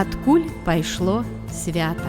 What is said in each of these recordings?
Адкуль пайшло свята.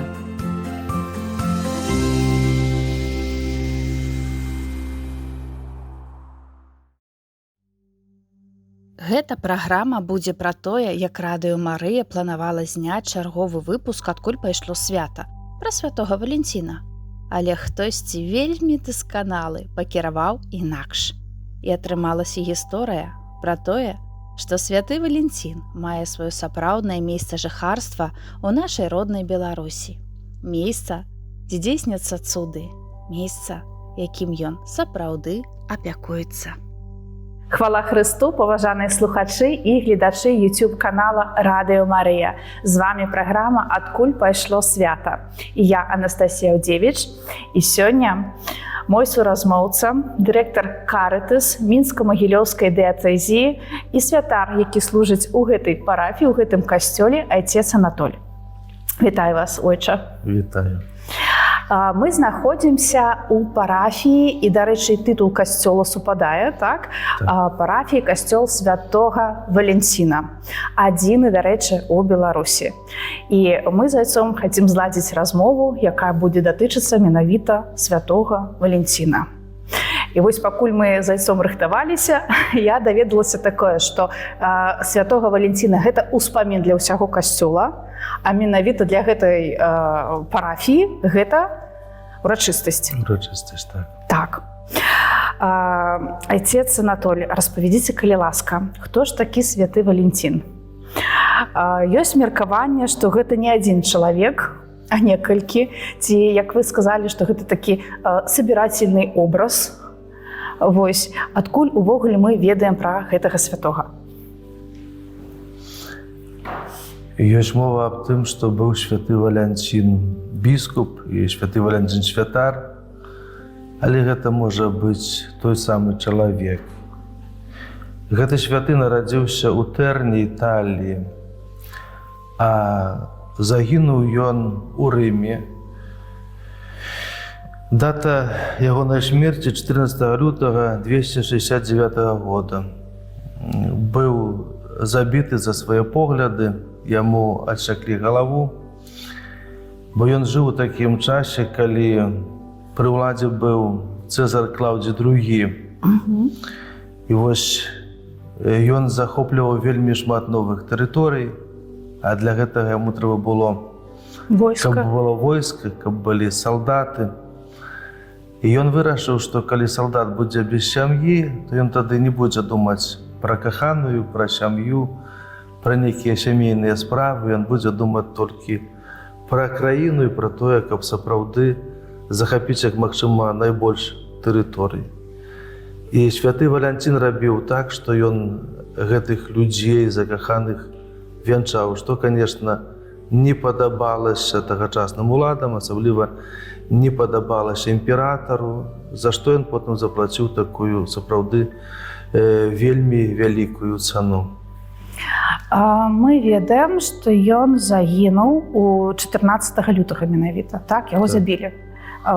Гэта праграма будзе пра тое, як Радыё Марыя планавала зняць чарговы выпуск «Адкуль пайшло свята» пра святога Валенціна. Але хтосьці вельмі дасканалы пакіраваў інакш. І атрымалася гісторыя пра тое, што святы Валенцін мае сваё сапраўднае месца жыхарства ў нашай роднай Беларусі. Месца, дзе дзейсняцца цуды, месца, якім ён сапраўды апякуецца. Хвала Христу, паважаныя слухачы і гледачы YouTube-канала Радыё Марыя. З вами праграма «Адкуль пайшло свята». І я, Анастасія Аўдзевіч. І сёння мой суразмоўца, дырэктар Карытас Мінска-Магілёўскай дыяцэзіі і святар, які служыць у гэтай парафіі, у гэтым касцёле, айцец Анатоль. Вітаю вас, ойча. Вітаю. Мы знаходзімся ў парафіі, і, дарэчы, тытул касцёла супадае, так? Парафіі касцёл святога Валенціна. Адзіны, дарэчы, у Беларусі. І мы з айцом хацім зладзіць размову, якая будзе датычыцца менавіта святога Валенціна. І вось пакуль мы з айцом рыхтаваліся, я даведалася такое, што святога Валенціна – гэта ўспамін для ўсяго касцёла, а менавіта для гэтай парафіі гэта урачыстасць. Урачыстасць, так. Так. Айцец Анатоль, распавядзіце, калі ласка, хто ж такі святы Валенцін? Ёсць меркаванне, што гэта не адзін чалавек, а некалькі, ці, як вы сказалі, што гэта такі сабірательны образ. Вось, адкуль увогуле мы ведаем пра гэтага святога? Ёсць мова аб тым, што быў святы Валенцін біскуп і святы Валенцін святар, але гэта можа быць той самы чалавек. Гэты святы нарадзіўся ў Тэрні, Італіі, а загінуў ён у Рыме. Дата ягонай смерці 14 лютага 269 года. Быў забіты за свае погляды, яму адсяклі галаву, бо ён жыў у такім часе, калі пры ўладзе быў Цэзар Клаўдзій II. І вось ён захопліваў вельмі шмат новых тэрыторый, а для гэтага яму трэба было, каб было войска, каб былі салдаты. І ён вырашыў, што калі салдат будзе без сям'і, то ён тады не будзе думаць пра каханую, пра сям'ю, пра нейкія сямейныя справы, ён будзе думаць толькі пра краіну і пра тое, каб сапраўды захапіць як магчыма найбольш тэрыторый. І святы Валенцін рабіў так, што ён гэтых людзей закаханых вянчаў, што, канешне, не падабалася тагачасным уладам, асабліва не падабалася імператару, за што ён потым заплаціў такую сапраўды вельмі вялікую цану. Мы ведаем, што ён загінуў у 14 лютага менавіта, так? Яго забілі.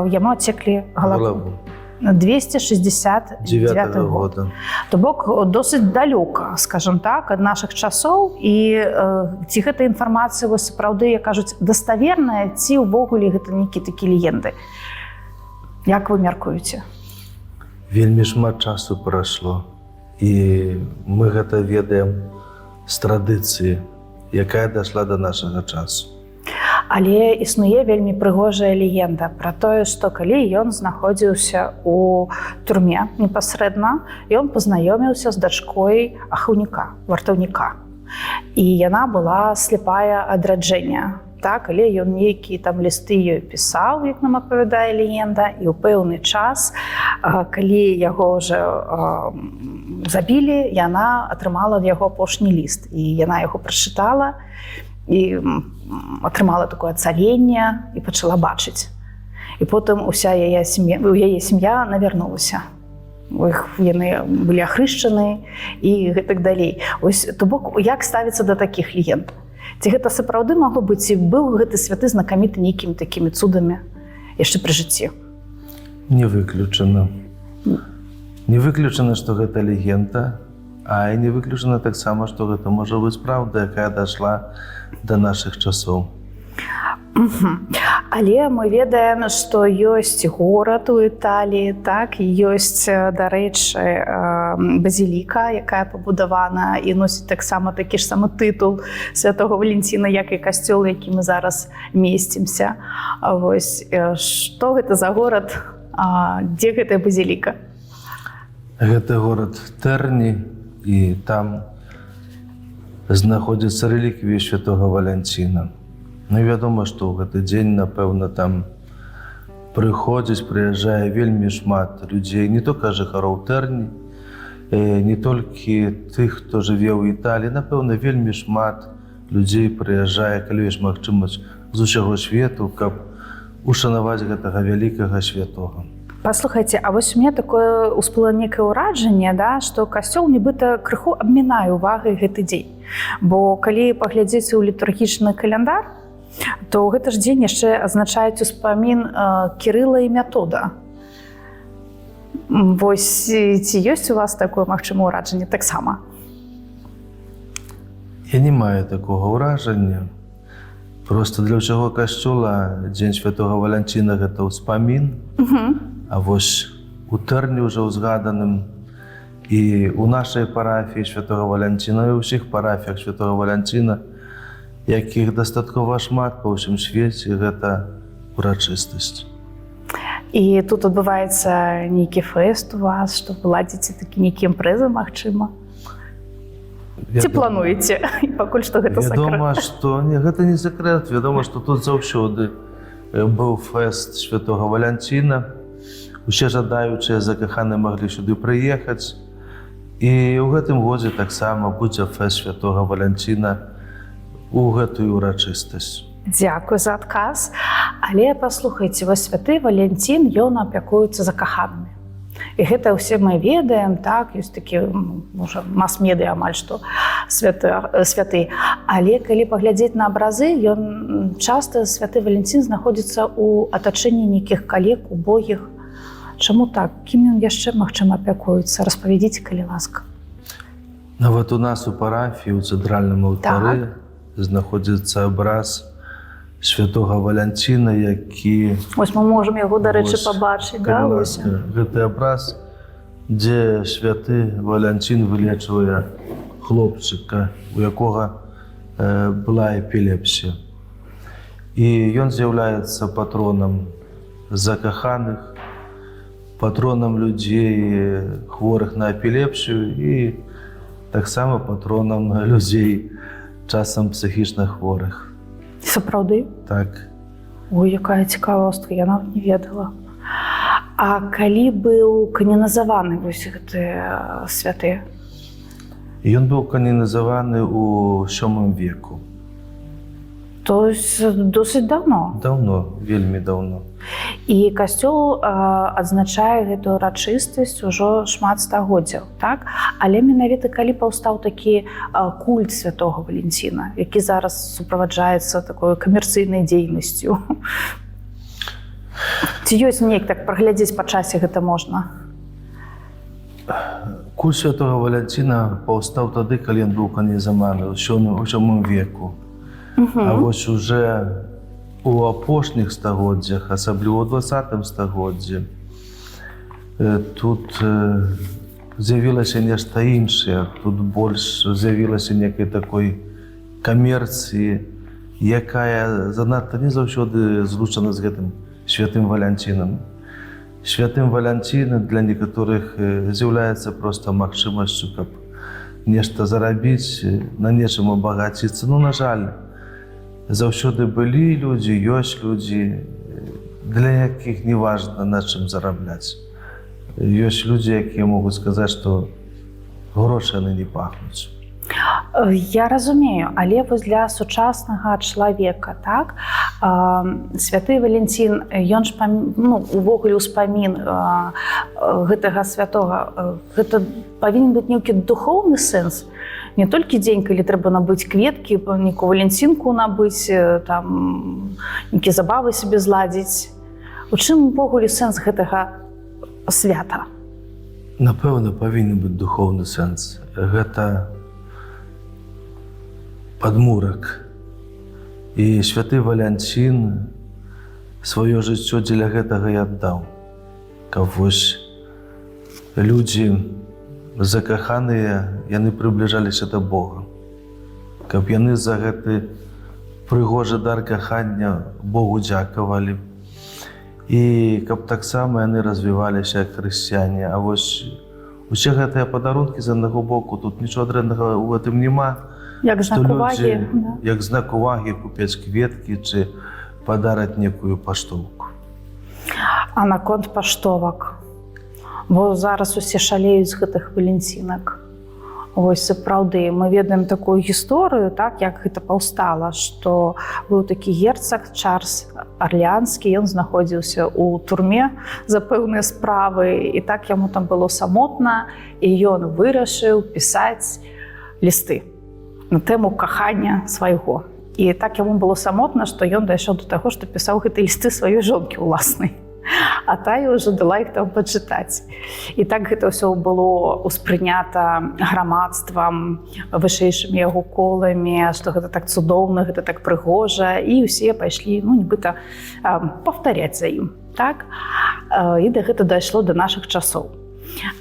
Яму адсеклі галаву. 269 года. То бок досыць далёка, скажам так, ад нашых часоў. І ці гэта інфармацыя сапраўды, як кажуць, даставерная, ці ўвогуле гэта нейкія такі легенды? Як вы мяркуеце? Вельмі шмат часу прайшло. І мы гэта ведаем з традыцыі, якая дайшла да нашага часу. Але існуе вельмі прыгожая легенда пра тое, што калі ён знаходзіўся у турме непасрэдна, ён пазнаёміўся з дачкой ахаўніка, вартаўніка. І яна была сляпая ад раджэння. Так, але ён нейкія там лісты ёй пісаў, як нам апавядае легенда, і ў пэўны час, калі яго ўжо забілі, яна атрымала ад яго апошні ліст. І яна яго прачытала, і атрымала такое ацаленне і пачала бачыць. І потым уся яе сям'я навярнулася. Яны былі ахрышчаны і гэтак далей. Ось, то бок, як ставіцца да такіх легенд? Ці гэта сапраўды магло быць, ці быў гэты святы знакаміты нейкімі такімі цудамі яшчэ пры жыцці? Не выключана. Не выключана, што гэта легенда. А і не выключана таксама, што гэта можа быць праўда, якая дайшла да нашых часоў. Але мы ведаем, што ёсць горад у Італіі, так, і ёсць, дарэчы, базіліка, якая пабудавана і носіць таксама такі ж самы тытул святого Валентина, як і касцёл, які мы зараз месцімся. Вось, што гэта за горад, дзе гэтая базіліка? Гэта горад Тэрні, і там знаходзяцца рэліквіі святого Валянціна. Ну, вядома, што ў гэты дзень, напэўна, там прыязджае вельмі шмат людзей, не толькі жыхароў Тэрні, не толькі тых, хто жыве ў Італіі, напэўна, вельмі шмат людзей прыязджае, калі ёсць магчымасць з усяго свету, каб ушанаваць гэтага вялікага святога. Паслухайце, а вось у мяне такое ўсплыло некае ўражанне, да, што касцёл нібыта крыху абмінае увагай гэты дзень. Бо калі паглядзець у літургічны каляндар, то гэты ж дзень яшчэ азначаюць успамін Кірыла і Мятода. Вось ці ёсць у вас такое магчымае ўражанне таксама? Я не маю такога ўражання. Просто для ўсяго касцёла дзень святого Валянціна гэта ўспамін. А вось у Тэрні ўжо ўзгаданым і ў нашай парафіі святого Валянціна, і ў ўсіх парафіях святого Валянціна, якіх дастаткова шмат па ўсім свеце, гэта урачыстасць. І тут адбываецца нейкі фэст у вас, што ладзіце такі нейкі імпрэзы, магчыма? Ці плануеце? І пакуль што гэта сакрэт? Вядома, што не, гэта не сакрэт. Вядома, што тут заўсёды быў фэст святого Валянціна. Усе жадаючыя закаханыя маглі сюды прыехаць. І ў гэтым годзе таксама будзе фэст святого Валянціна у гэтую урачыстасць. Дзякуй за адказ. Але паслухайце, вось святы Валянцін, ён апякуецца закаханымі. І гэта ўсе мы ведаем, так, ёсць такі, можа, мас-медыа амаль што святы. Але калі паглядзець на абразы, ён часта, святы Валянцін, знаходзіцца ў атачэнні нейкіх калек, убогіх. Чаму так? Кім ён яшчэ, магчыма, апякуецца? Распавядзіце, калі ласка. Нават у нас у парафіі, у цэнтральным алтары, знаходзіцца абраз святого Валянціна, які... Вось мы можам яго, дарэчы, пабачыць, да? Гэты абраз, дзе святы Валянцін вылечвае хлопчыка, у якога была эпілепсія. І ён з'яўляецца патронам закаханых, патронам людзей, хворых на эпілепсію і таксама патронам людзей, часам псіхічна хворых. Сапраўды? Так. Ой, якая цікавостка, я нават не ведала. А калі быў кананізаваны вось гэты святы? Ён быў кананізаваны ў 7 веку. То есть досыць даўно? Даўно, вельмі даўно. І касцёл адзначае гэтую урачыстасць ужо шмат стагоддзяў, так? Але менавіта калі паўстаў такі культ святого Валянціна, які зараз суправаджаецца такой камерцыйнай дзейнасцю. Ці ёсць неяк так праглядзець па часе гэта можна? Культ святого Валянціна паўстаў тады, калі ён быў кананізаваны ў 7 веку. А вось уже у апошніх стагоддзях, асабліва ў 20 стагоддзі, тут з'явілася нешта іншае, тут больш з'явілася некай такой камерцыі, якая занадта не заўсёды злучана з гэтым святым Валянцінам. Святым Валянцін для некаторых з'яўляецца проста магчымасцю, каб нешта зарабіць, на нечым абагаціцца. Ну, на жаль, заўсёды былі людзі, ёсць людзі, для якіх не важна на чым зарабляць. Ёсць людзі, якія могуць сказаць, што грошы яны не пахнуць. Я разумею, але вось для сучаснага чалавека, так, святы Валянцін, ён ж, увогуле ўспамін гэтага святога, гэта павінен быць нейкі духоўны сэнс, не толькі дзень, калі трэба набыць кветкі, нейкую валянцінку набыць, там, нейкі забавы сабе зладзіць. У чым увогуле сэнс гэтага свята? Культ святого Валянціна паўстаў тады, калі ён быў кананізаваны ў 7 веку. А вось уже у апошніх стагоддзях, асабліва ў 20 стагоддзі, тут з'явілася нешта іншае, тут больш з'явілася некай такой камерцыі, якая занадта не заўсёды злучана з гэтым святым Валянцінам. Святым Валянцін для некаторых з'яўляецца проста магчымасцю, каб нешта зарабіць, на нечым абагаціцца. Ну, на жаль, заўсёды былі людзі, ёсць людзі, для якіх не важна на чым зарабляць. Ёсць людзі, якія могуць сказаць, што грошы яны не пахнуць. Напэўна, павінен быць духоўны сэнс. Гэта падмурак. І святы Валянцін сваё жыццё дзеля гэтага і аддаў. Каб вось людзі закаханыя, яны прыбліжаліся да Бога. Каб яны за гэты прыгожы дар кахання Богу дзякавалі. І каб таксама яны развіваліся як хрысціяне. А вось усе гэтыя падарункі з аднаго боку, тут нічого дрэннага ў гэтым няма. Як знак увагі. Як знак увагі купіць кветкі ці падараць некую паштоўку. А наконт паштовак. Бо зараз усе шалеюць з гэтых валенцінак. Вось сапраўды, мы ведаем такую гісторыю, так, як гэта паўстала, што быў такі герцаг Чарльз Арлеанскі, ён знаходзіўся ў турме за пэўныя справы, і так яму там было самотна, і ён вырашыў пісаць лісты на тэму кахання свайго. І так яму было самотна, што ён дайшоў да таго, што пісаў гэтыя лісты сваёй жонкі ўласнай. А тая ўжо дала іх там пачытаць. І так гэта ўсё было ўспрынята грамадствам, вышэйшымі яго коламі, што гэта так цудоўна, гэта так прыгожа, і ўсе пайшлі, нібыта паўтаряць за ім. Так? І да гэта дайшло да нашых часоў.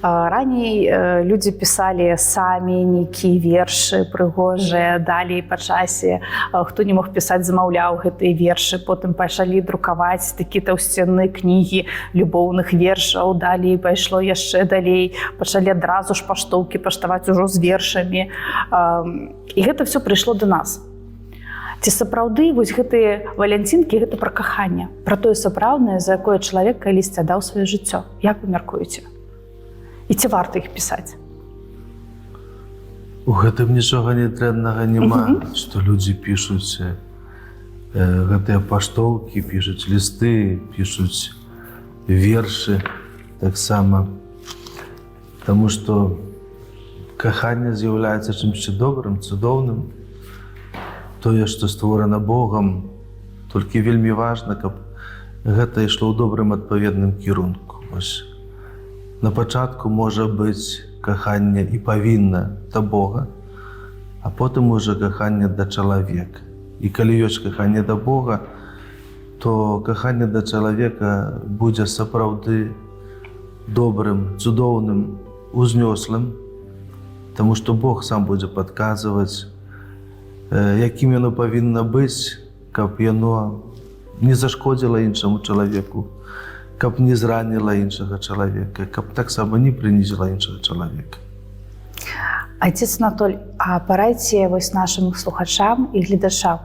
Раней людзі пісалі самі нейкія вершы прыгожыя, далей па часе хто не мог пісаць, замаўляў гэтыя вершы, потым пачалі друкаваць такі таўсцяны кнігі любоўных вершаў, далей пайшло яшчэ далей, пачалі адразу ж паштоўкі паштаваць ужо з вершамі. І гэта ўсё прыйшло да нас. Ці сапраўды вось гэтыя валянцінкі гэта пра каханне, пра тое сапраўднае, за якое чалавек калісьці аддаў сваё жыццё. Як вы мяркуеце? І ці варта іх пісаць? У гэтым нічога дрэннага няма, што людзі пішуць гэтыя паштоўкі, пішуць лісты, пішуць вершы таксама. Таму што каханне з'яўляецца чымсьці добрым, цудоўным. Тое, што створана Богам, толькі вельмі важна, каб гэта ішло ў добрым адпаведным кірунку. На пачатку можа быць каханне і павінна да Бога, а потым уже каханне да чалавека. І калі ёсць каханне да Бога, то каханне да чалавека будзе сапраўды добрым, цудоўным, узнёслым, таму што Бог сам будзе падказваць, якім яно павінна быць, каб яно не зашкодзіла іншаму чалавеку, каб не зраніла іншага чалавека, каб таксама не прынізіла іншага чалавека. Айцец Анатоль, а парайце вось нашым слухачам і гледачам,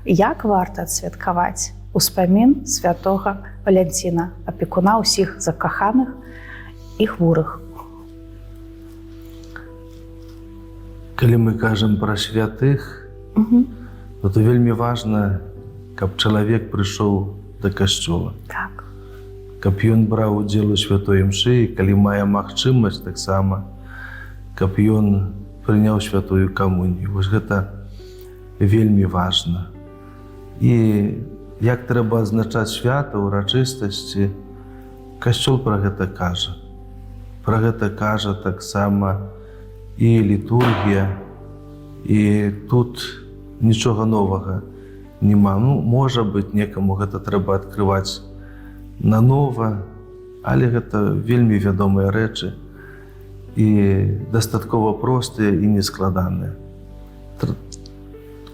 як варта адсвяткаваць успамін святога Валянціна, апекуна ўсіх закаханых і хворых? Калі мы кажам пра святых, то вельмі важна, каб чалавек прыйшоў да касцёла. Так. Каб ён браў удзел у святой імшы, калі мае магчымасць таксама, каб ён прыняў святую камунію. Вось гэта вельмі важна. І як трэба адзначаць свята, урачыстасці, касцёл пра гэта кажа. Пра гэта кажа таксама і літургія, і тут нічога новага няма. Можа быць, некаму гэта трэба адкрываць нанова, але гэта вельмі вядомыя рэчы і дастаткова простыя і нескладаныя.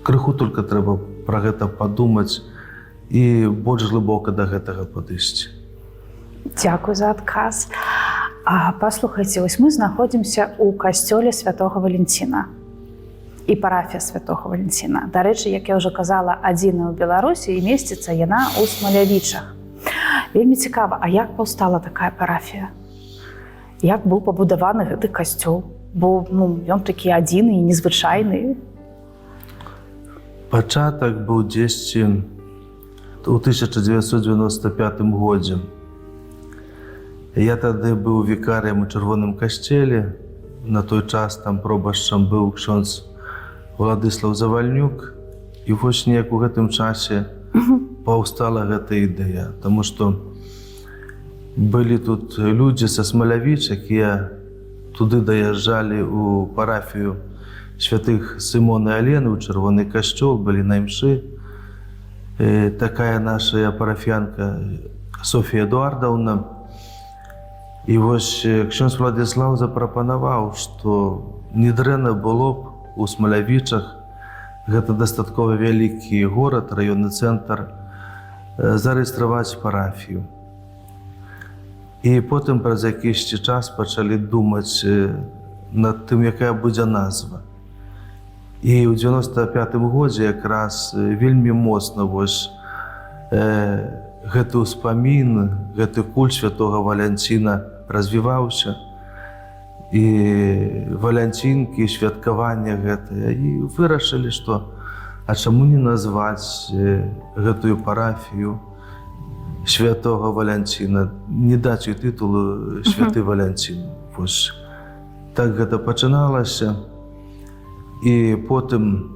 Крыху толькі трэба пра гэта падумаць і больш глыбока да гэтага падысці. Дзякуй за адказ. Паслухайце, вось мы знаходзімся ў касцёле святога Валянціна і парафія святога Валянціна. Дарэчы, як я ўжо казала, адзіная ў Беларусі, і месціцца яна ў Смалявічах. Вельмі цікава, а як паўстала такая парафія? Як быў пабудаваны гэты касцёл? Бо ён такі адзіны і незвычайны. Пачатак быў дзесьці ў 1995 годзе. Я тады быў вікарыем у Чырвоным касцеле. На той час там пробашчам быў ксёндз Владыслав Завальнюк. І вось неяк у гэтым часе паўстала гэта ідэя, таму што былі тут людзі са Смалявіч, якія туды даязджалі ў парафію святых Сымона і Алены, ў Чырвоны касцёл, былі на імшы. Такая наша парафіянка Софія Эдуардаўна. І вось ксёндз Владзіслаў запрапанаваў, што недрэнна было б у Смалявічах, гэта дастаткова вялікі горад, раённы цэнтр, зарэгістраваць парафію. І потым праз якийсь час пачалі думаць над тым, якая будзе назва. І ў 95-м годзе якраз вельмі моцна вось гэты ўспамін, гэты культ святога Валянціна развіваўся. І валянцінкі, святкаванне гэтае. І вырашылі, што а чаму не назваць гэтую парафію святога Валянціна, не даць ёй тытулу святы Валянцін. Вось так гэта пачыналася. І потым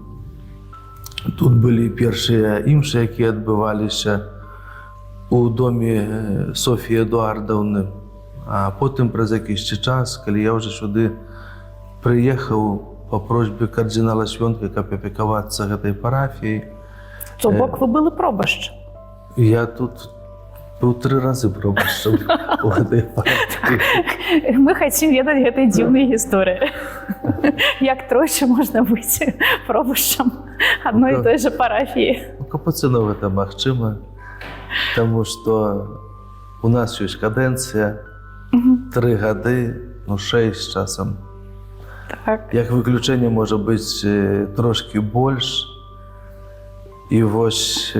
тут былі першыя імшы, якія адбываліся у доме Софіі Эдуардаўны. А потым праз якийсь час, калі я ўжо сюды прыехаў па просьбе кардынала Свёнка, каб апекавацца гэтай парафіяй. То бок вы былі пробашчам? Я тут быў 3 разы пробашчам у гэтай парафіі. Мы хацім ведаць гэтай дзіўнай гісторыі. Як тройчы можна быць пробашчам адной і той жа парафіі? У капуцынаў гэта магчыма, таму што у нас ёсць кадэнцыя, 3 гады, 6 часам. Так. Як выключэнне можа быць трошкі больш. І вось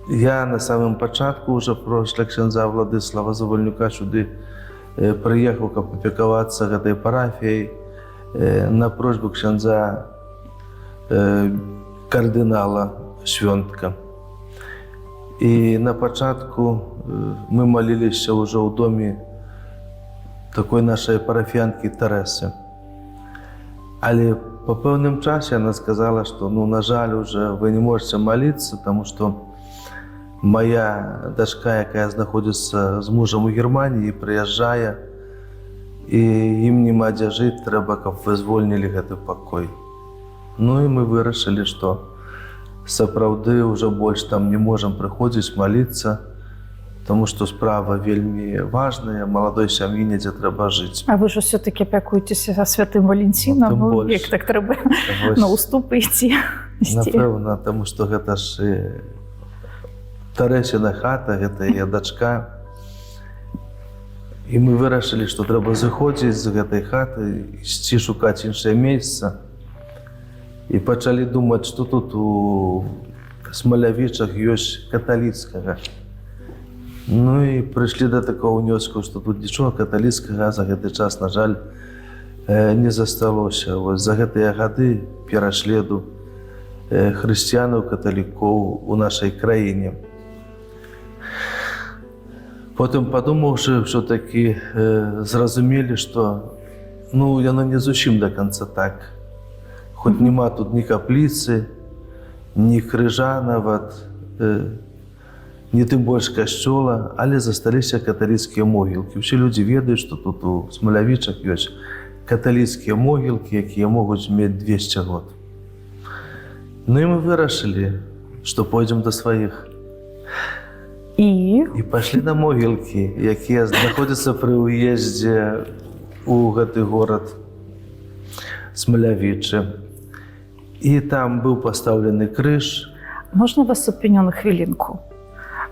я на самым пачатку ўжо пасля ксяндза Владыслава Завольнюка сюды прыехаў, каб апекавацца гэтай парафіяй на просьбу ксяндза кардынала Свёнка. І на пачатку мы маліліся ўжо ў доме такой нашай парафіянкі Тэрэсы. Але па пэўным часе яна сказала, што на жаль, уже вы не можете маліцца, таму што моя дачка, якая знаходзіцца з мужам у Германіі, прыязджае, і ім няма дзе жыць, трэба, каб вы звольнілі гэты пакой. Ну і мы вырашылі, што сапраўды ўжо больш там не можам прыходзіць маліцца, таму што справа вельмі важная, маладой сям'і недзе трэба жыць. А вы ж усё-такі апякуецеся за святым Валянцінам, як так трэба на ўступы ісці? Напэўна, таму што гэта ж Тэрэсіна хата, гэта яе дачка. І мы вырашылі, што трэба зыходзіць з гэтай хаты, ісці шукаць іншае месца. І пачалі думаць, што тут у Смалявічах ёсць каталіцкага. Ну і прыйшлі да такого ўнёску, што тут нічога каталіцкага за гэты час, на жаль, не засталося. Вось за гэтыя гады пераследу хрысціянаў, каталікоў у нашай краіне. Потым, падумаўшы, ўсё-такі зразумелі, што яно не зусім да канца так. Хоць няма тут ні капліцы, ні крыжа нават, ні тым больш касцёла, але засталіся каталіцкія могілкі. Усе людзі ведаюць, што тут у Смалявічах ёсць каталіцкія могілкі, якія могуць мець 200 год. Ну і мы вырашылі, што пойдзем да сваіх. І пашлі на могілкі, якія знаходзяцца пры ўездзе ў гэты горад Смалявічы. І там быў пастаўлены крыж. Можна вас супыню на хвілінку?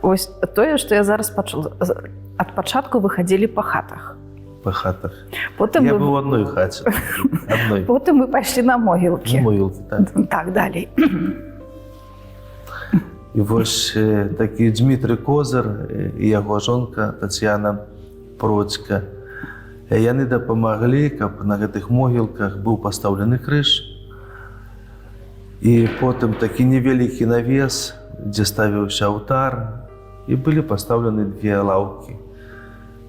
Ось тое, што я зараз пачула. Ад пачатку вы хадзілі па хатах. Па хатах. Я быў у адной хаце. Потым вы пайшлі на могілкі. На могілкі, так. Так, далей. І вось такі Дмітрый Козыр і яго жонка Тацьяна Процька. Яны дапамаглі, каб на гэтых могілках быў пастаўлены крыж. І потым такі невялікі навес, дзе ставіўся алтар, і былі пастаўлены 2 лаўкі,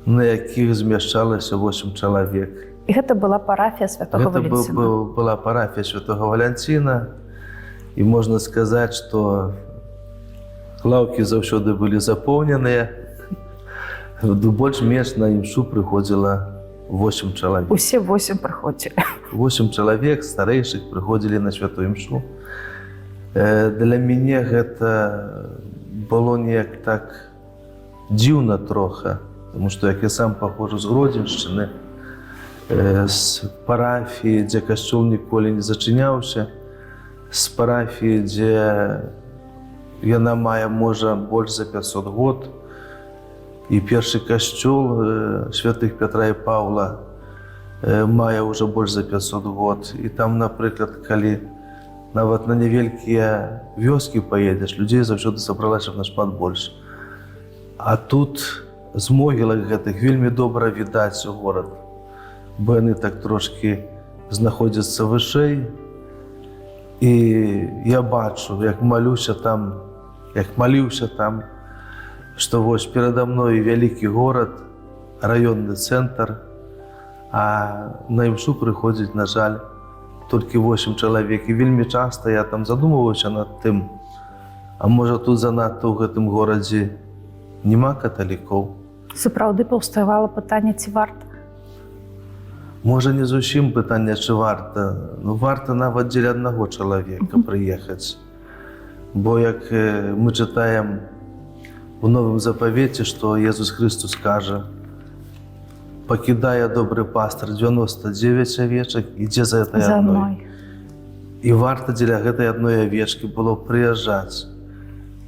на якіх змяшчалася 8 чалавек. І гэта была парафія святога Валянціна? Гэта была парафія святога Валянціна, і можна сказаць, што лаўкі заўсёды былі запоўненыя. Больш-менш на імшу прыходзіла 8 чалавек. Усе 8 прыходзілі. 8 чалавек старэйшых прыходзілі на святую імшу. Для мяне гэта было неяк так дзіўна трохи, тому што як я сам паходжу з Гродзеншчыны, з парафіі, дзе касцёл ніколі не зачыняўся, з парафіі, дзе яна мае, можа, больш за 500 год, і першы касцёл святых Пятра і Паўла мае ўжо больш за 500 год. І там, напрыклад, калі нават на невялікія вёскі паедзеш, людзей заўсёды сабралася нашмат больш. А тут з могілак гэтых вельмі добра відаць горад, бо яны так трошкі знаходзяцца вышэй. І я бачу, як малюся там, як маліўся там, што вось перада мной вялікі горад, раённы цэнтр, а на імшу прыходзіць, на жаль, толькі 8 чалавек. І вельмі часта я там задумваўся над тым, а можа тут занадта ў гэтым горадзе няма каталікоў. Сапраўды паўставала пытанне, ці варта? Можа, не зусім пытанне, чи варта. Ну, варта нават дзеля аднаго чалавека прыехаць. Бо як мы чытаем у Новым Запавеце, што Езус Христос кажа: «Пакідае добры пастар 99 авечак, ідзе за этой адной». І варта дзеля гэтай адной авечкі было прыязджаць.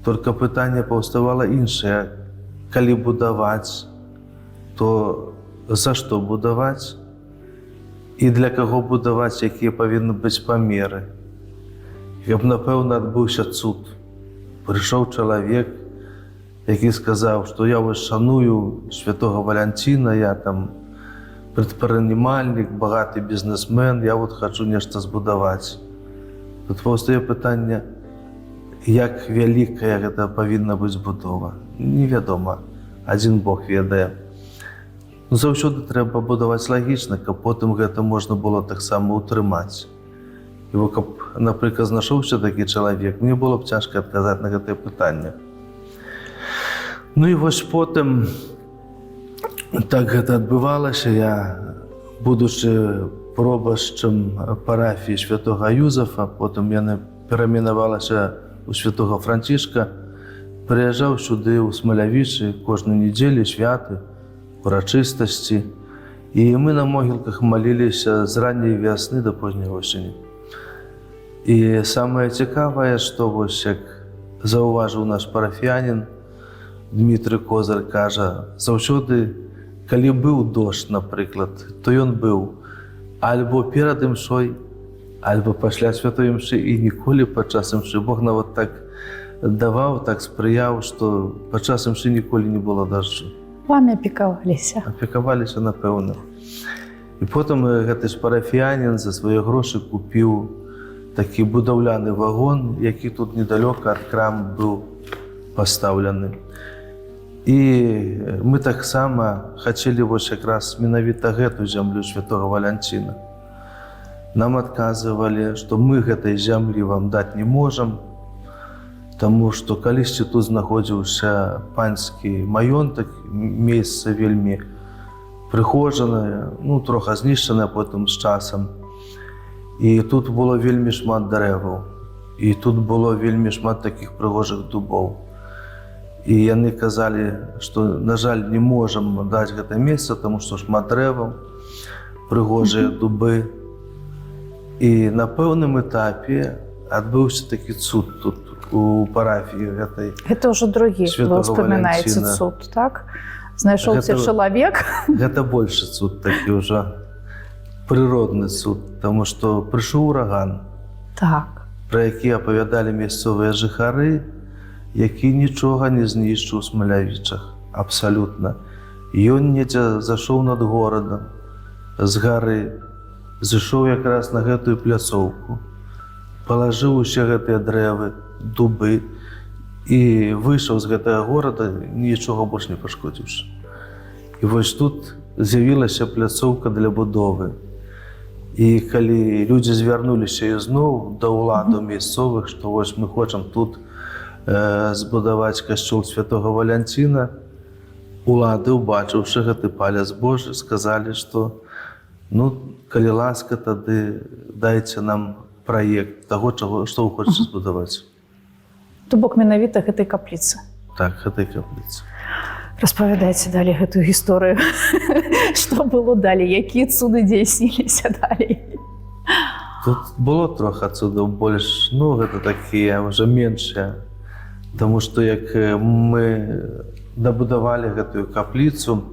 Толькі пытанне паўставала іншае. Калі будаваць, то за што будаваць? І для каго будаваць, якія павінны быць памеры? Каб, напэўна, адбыўся цуд. Прыйшоў чалавек, які сказаў, што я вось шаную святого Валянціна, я там прадпрымальнік, багаты бізнесмен, я вот хачу нешта збудаваць. Тут паўстае пытанне, як вялікая гэта павінна быць будова. Невядома, адзін Бог ведае. Заўсёды трэба будаваць лагічна, каб потым гэта можна было таксама ўтрымаць. І каб, напрыклад, знайшоўся такі чалавек, мне было б цяжка адказаць на гэтае пытанне. Ну і вось потым так гэта адбывалася. Я, будучы пробашчым парафіі святога Юзафа, потым яна пераіменавалася у святога Францішка, прыязджаў сюды ў Смалявічы кожную нядзелю, святы, урачыстасці. І мы на могілках маліліся з ранняй вясны да позняй осені. І самае цікавае, што вось як заўважыў наш парафіянін Дмітрый Козар, кажа, заўсёды, калі быў дождж, напрыклад, то ён быў альбо перад імшой, альбо пасля святой імшы, і ніколі падчас імшы. Бог нават так даваў, так спрыяў, што падчас імшы ніколі не было дажджу. Вамі апекаваліся. Апекаваліся, напэўна. І потым гэты ж парафіянін за свае грошы купіў такі будаўляны вагон, які тут недалёка ад храму быў пастаўлены. І мы таксама хацелі вось якраз менавіта гэту зямлю святога Валянціна. Нам адказвалі, што мы гэтай зямлі вам даць не можам, таму што калісьці тут знаходзіўся панскі маёнтак, месца вельмі прыгожанае, ну, трохи знішчанае потым з часам. І тут было вельмі шмат дрэваў, і тут было вельмі шмат такіх прыгожых дубоў. І яны казалі, што, на жаль, не можам даць гэта месца, таму што шмат дрэваў, прыгожыя дубы. І на пэўным этапе адбыўся такі цуд тут, у парафіі гэтай. Гэта ўжо другі, вы ўспамінаеце цуд, так? Знайшоўся чалавек. Гэта большы цуд, такі ўжо прыродны цуд, таму што прыйшоў ураган, Так. пра які апавядалі мясцовыя жыхары, які нічога не знішчыў у Смалявічах, абсалютна. Ён недзе зашоў над горадам, з гары, зышоў якраз на гэтую пляцоўку, палажыў усе гэтыя дрэвы, дубы і выйшаў з гэтага горада, нічога больш не пашкодзіўшы. І вось тут з'явілася пляцоўка для будовы. І калі людзі звярнуліся ізноў да ўладаў мясцовых, што вось мы хочам тут збудаваць касцёл святога Валянціна, улады, убачыўшы гэты палец Божы, сказалі, што ну, калі ласка, тады дайце нам праект таго, што вы хочаце збудаваць. То бок менавіта гэтай капліцы. Так, гэтай капліцы. Распавядайце далей гэтую гісторыю. Што было далей? Якія цуды дзейсніліся далей? Тут было трохи цудаў больш, ну, гэта такія ўжо меншыя. Таму што як мы дабудавалі гэтую капліцу,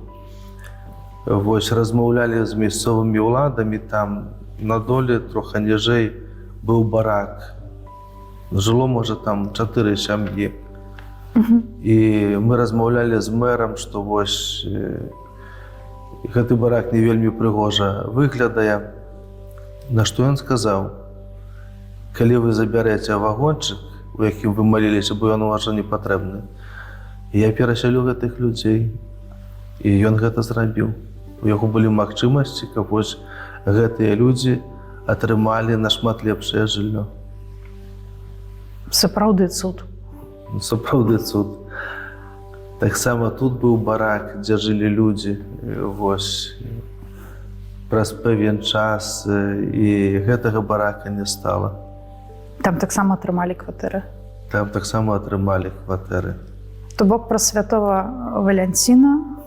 вось размаўлялі з мясцовымі ўладамі, там на доле трохи ніжэй быў барак. Жыло, можа, там 4 сям'і. І мы размаўлялі з мэрам, што вось гэты барак не вельмі прыгожа выглядае. На што ён сказаў: калі вы забярэце вагончык, у якім вы маліліся, бо ён ужо не патрэбны, я перасялю гэтых людзей. І ён гэта зрабіў. У яго былі магчымасці, каб вось гэтыя людзі атрымалі нашмат лепшае жыллё. Сапраўды цуд. Сапраўды цуд. Таксама тут быў барак, дзе жылі людзі. Вось праз пэўен час і гэтага барака не стала. Там таксама атрымалі кватэры? Там таксама атрымалі кватэры. То бок пра святого Валянціна,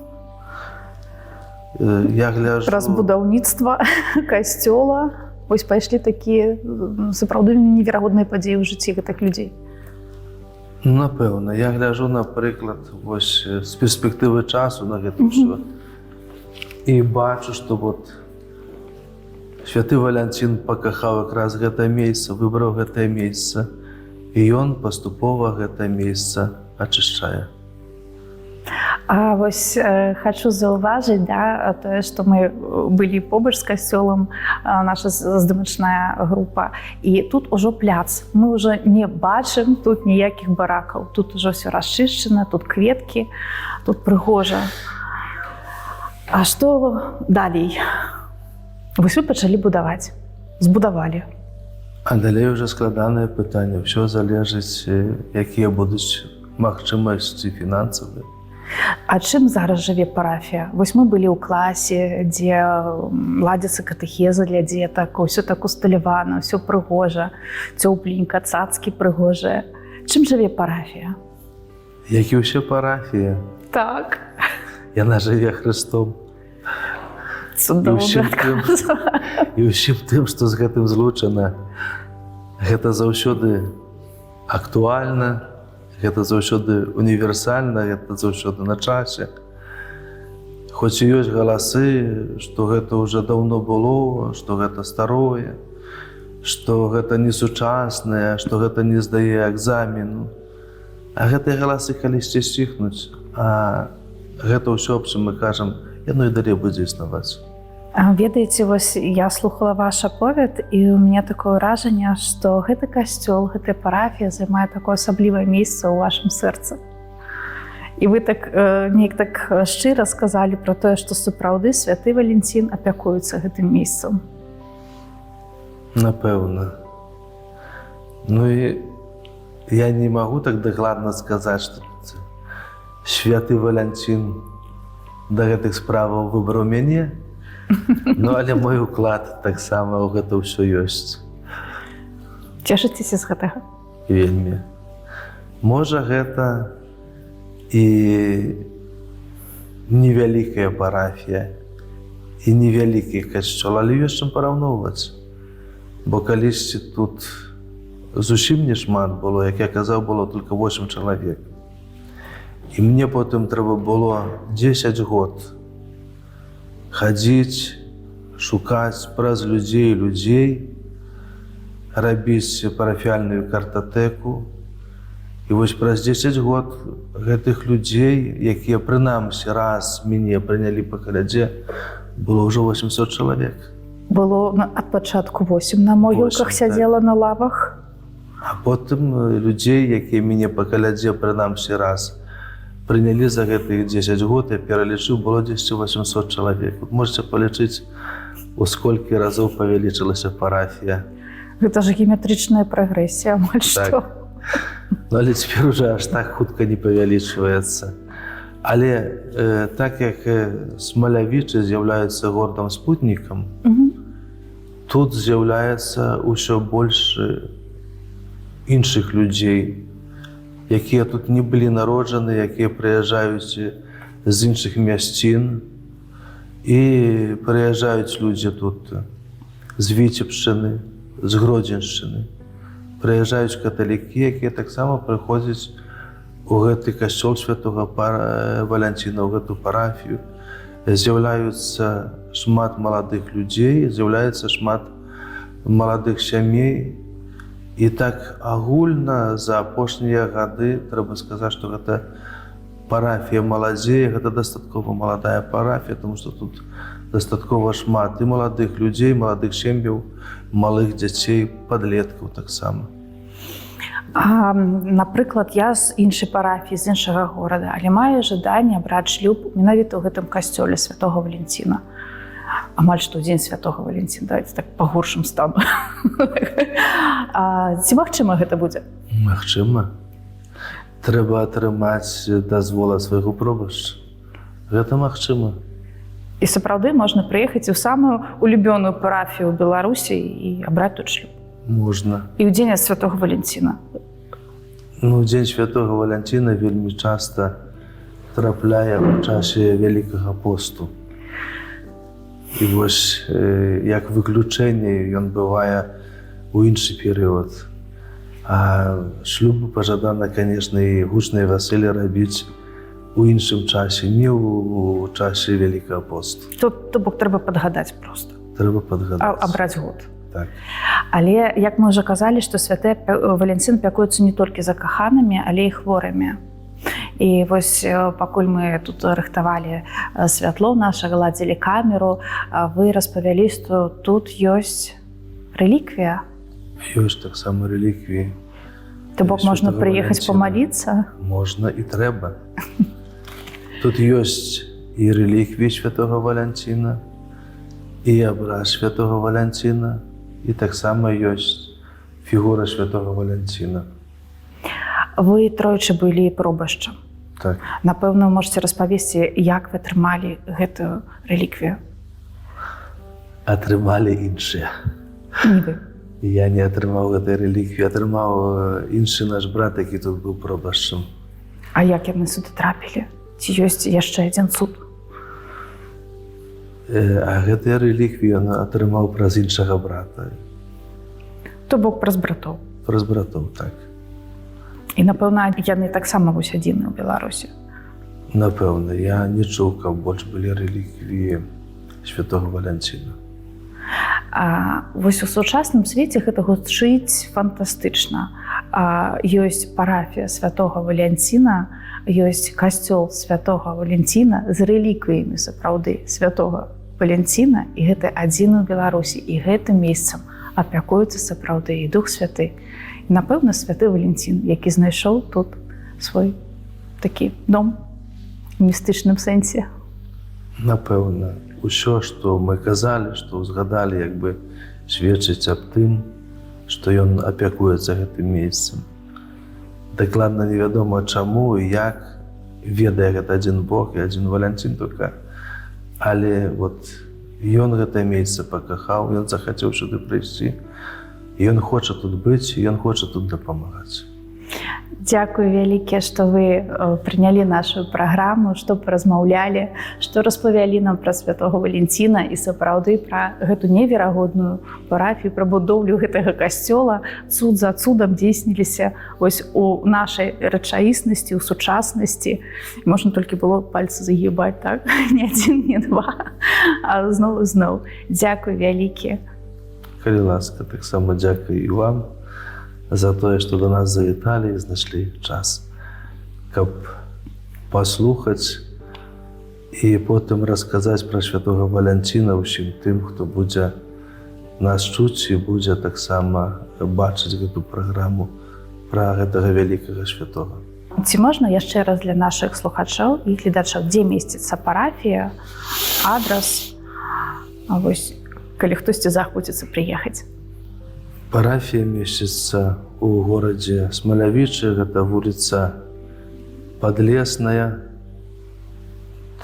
я гляжу... праз будаўніцтва касцёла, вось пайшлі такія сапраўды неверагодныя падзеі ў жыцці гэтых людзей. Напэўна. Я гляжу, напрыклад, вось з перспектывы часу на гэта ўсё. І бачу, што вот святы Валянцін пакахаў якраз гэтае месца, выбраў гэтае месца, і ён паступова гэтае месца ачышчае. А вось хачу заўважыць, да, тое, што мы былі побач з касцёлам, наша здымачная група, і тут ужо пляц. Мы ўжо не бачым тут ніякіх баракаў. Тут ужо ўсё расчышчана, тут кветкі, тут прыгожа. А што далей? Вось вы пачалі будаваць, збудавалі. А далей уже складанае пытанне. Усё залежыць, якія будуць магчымасці фінансавыя. А чым зараз жыве парафія? Вось мы былі ў класе, дзе ладзяцца катэхезы для дзетак, усё так усталявана, усё прыгожа, цёпленька, цацкі прыгожыя. Чым жыве парафія? Як і ўсе парафіі. Так. Яна жыве Хрыстом. Цудоўна. І ўсім тым, што з гэтым злучана. Гэта заўсёды актуальна, гэта заўсёды універсальна, гэта заўсёды на часе. Хоць і ёсць галасы, што гэта ўжо даўно было, што гэта старое, што гэта несучаснае, што гэта не здае экзамену. А гэтыя галасы калісьці сціхнуць, а гэта ўсё, аб чым мы кажам, яно і далей будзе існаваць. Ведаеце, вось я слухала ваш аповед, і ў мяне такое ўражанне, што гэты касцёл, гэтая парафія займае такое асаблівае месца ў вашым сэрцы. І вы так неяк так шчыра сказалі пра тое, што сапраўды святы Валянцін апякуецца гэтым месцам. Напэўна. Ну і я не магу так дакладна сказаць, што святы Валянцін да гэтых справаў выбраў мяне, ну, але мой уклад таксама ў гэта ўсё ёсць. Цешыцеся з гэтага? Вельмі. Можа, гэта і невялікая парафія, і невялікі касцёл, але ёсць чым параўноўваць. Бо калісьці тут зусім не шмат было, як я казаў, было толькі 8 чалавек. І мне потым трэба было 10 год хадзіць, шукаць праз людзей, рабіць парафіяльную картатэку. І вось праз 10 год гэтых людзей, якія прынамсі раз мяне прынялі па калядзе, было ўжо 800 чалавек. Было ад пачатку 8 на могілках сядзела на лавах. А потым людзей, якія мяне па калядзе прынамсі раз прынялі за гэтых 10 год, я пералічыў, было 800 чалавек. Можете палічыць, у сколькі разоў павялічылася парафія. Гэта ж геаметрычная прагрэсія, амаль што. Ну, але цяпер уже аж так хутка не павялічваецца. Але так як Смалявічы з'яўляюцца горадам-спутнікам, тут з'яўляецца ўсё больш іншых людзей, якія тут не былі народжаны, якія прыязджаюць з іншых мясцін. І прыязджаюць людзі тут з Віцебшчыны, з Гродзеншчыны. Прыязджаюць каталікі, якія таксама прыходзяць у гэты касцёл святога Валянціна, у гэту парафію. З'яўляюцца шмат маладых людзей, з'яўляецца шмат маладых сямей. І так агульна за апошнія гады трэба сказаць, што гэта парафія маладзее, гэта дастаткова маладая парафія, тому што тут дастаткова шмат і маладых людзей, маладых сем'яў, малых дзяцей, падлеткаў таксама. Напрыклад, я з іншай парафіі, з іншага горада, але маю жаданне браць шлюб менавіта ў гэтым касцёле святога Валянціна. Амаль што ў дзень святога Валянціна, давайте так па горшым стану. Ці магчыма гэта будзе? Магчыма. Трэба атрымаць дазвол ад свайго пробашча. Гэта магчыма. І сапраўды можна прыехаць у самую улюбёную парафію ў Беларусі і абраць тут шлюб? Можна. І ў дзень святога Валянціна? Ну, дзень святога Валянціна вельмі часта трапляе ў часе Вялікага посту. І вось як выключэнне ён бывае ў іншы перыяд. А шлюбы пажадана, канешне, і гучныя вяселлі рабіць у іншым часе, не ў часе Вялікага посту. То бок трэба падгадаць проста. Трэба падгадаць. Абраць год. Так. Але, як мы ўжо казалі, што святы Валянцін пякуецца не толькі за каханымі, але і хворымі. І вось пакуль мы тут рыхтавалі святло наша, гладзілі камеру, вы распавялі, што тут ёсць рэліквія. Ёсць таксама рэліквіі. То бок можна прыехаць памаліцца? Можна і трэба. Тут ёсць і рэліквіі святога Валянціна, і абраз святога Валянціна, і таксама ёсць фігура святога Валянціна. Вы тройчы былі пробашчам. Так. Напэўна, можаце распавесці, як вы атрымалі гэтую рэліквію? Атрымалі іншыя. Не вы. Я не атрымаў гэтай рэліквіі, атрымаў іншы наш брат, які тут быў пробашчам. А як яны сюды трапілі? Ці ёсць яшчэ адзін суд? А гэтыя рэліквіі ён атрымаў праз іншага брата. То бок праз братоў? Праз братоў, так. І, напэўна, яны таксама вось адзіныя ў Беларусі? Напэўна, я не чуў, каб больш былі рэліквіі святога Валянціна. Вось у сучасным свеце гэта гучыць фантастычна. Ёсць парафія святога Валянціна, ёсць касцёл святога Валянціна з рэліквіямі сапраўды святога Валянціна, і гэта адзін у Беларусі, і гэтым месцам апякуецца сапраўды і Дух Святы. І, напэўна, святы Валянцін, які знайшоў тут свой такі дом у містычным сэнсе. Напэўна, усё, што мы казалі, што ўзгадалі, як бы сведчыць аб тым, што ён апякуецца гэтым месцам. Дакладна невядома чаму і як, ведае гэта адзін Бог і адзін Валянцін толькі. Але вот ён гэтае месца пакахаў, ён захацеў сюды прыйсці. Ён хоча тут быць, ён хоча тут дапамагаць. Дзякую вялікі, што вы прынялі нашу праграму, што паразмаўлялі, што распавялі нам пра святога Валянціна і сапраўды пра гэту неверагодную парафію, пра будоўлю гэтага касцёла. Цуд за цудам дзейсніліся вось у нашай рэчаіснасці, у сучаснасці. Можна толькі было пальцы загібаць, так? Не адзін, не два, а зноў і зноў. Дзякуй вялікі. Калі ласка, таксама дзякуй і вам за тое, што да нас завіталі і знайшлі час, каб паслухаць і потым расказаць пра святога Валянціна ўсім тым, хто будзе нас чуць і будзе таксама бачыць гэту праграму пра гэтага вялікага святога. Ці можна яшчэ раз для нашых слухачоў і гледачоў, дзе месціцца парафія, адрас, вось, калі хтосьці захоціцца прыехаць? Парафія месціцца ў горадзе Смалявічы, гэта вуліца Падлесная,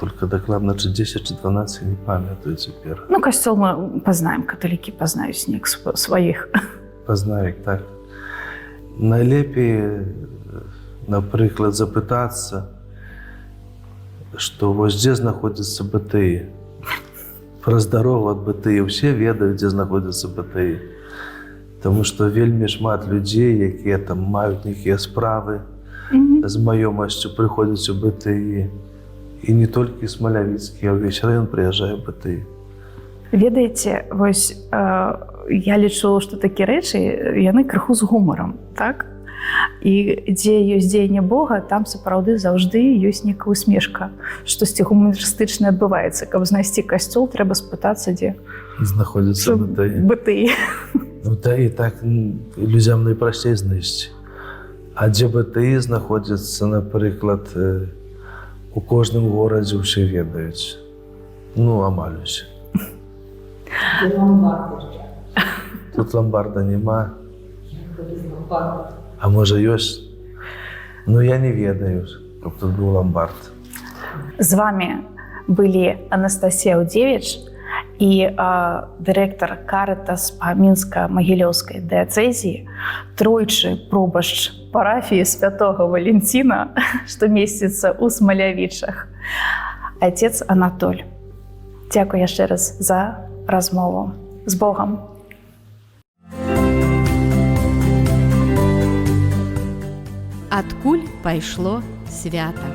Только докладно, чи 10, чи 12, не пам'ятаю тепер. Ну, касцёл мы пазнаем, каталікі пазнаюць неяк сваіх. Познаю, так. Найлепей, наприклад, запитатися, що ось де знаходяться БТІ. Про здоров'я від БТІ всі ведають, де знаходяться БТІ. Тому що вельми шмат людей, які там мають які справи з майомостю, приходять у БТІ. І не тільки Смолявицький, а увесь район приїжджає в БТІ. Ведаеце, вось я лічу, што такія рэчы яны крыху з гумарам, так? І дзе ёсць дзеянне Бога, там сапраўды заўжды ёсць некая усмешка. Штосьці гумарыстычнае адбываецца. Каб знайсці касцёл, трэба спытацца, дзе знаходзіцца БТІ. БТІ. БТІ так людзям найпрасцей знайсці. А дзе БТІ знаходзіцца, напрыклад, у кожным горадзе ўсе ведаюць. Ну, амаль усе. Тут ломбарда нема. А можа ёсць? Ну, я не ведаю, каб тут быў ломбард. З вами былі Анастасія Аўдзевіч і дырэктар Карытас па Мінска-Магілёўскай дыяцэзіі, тройчы пробашч парафіі святога Валенціна, што месціцца ў Смалявічах, отец Анатоль. Дзякуй яшчэ раз за размову. З Богам! Адкуль пайшло свята?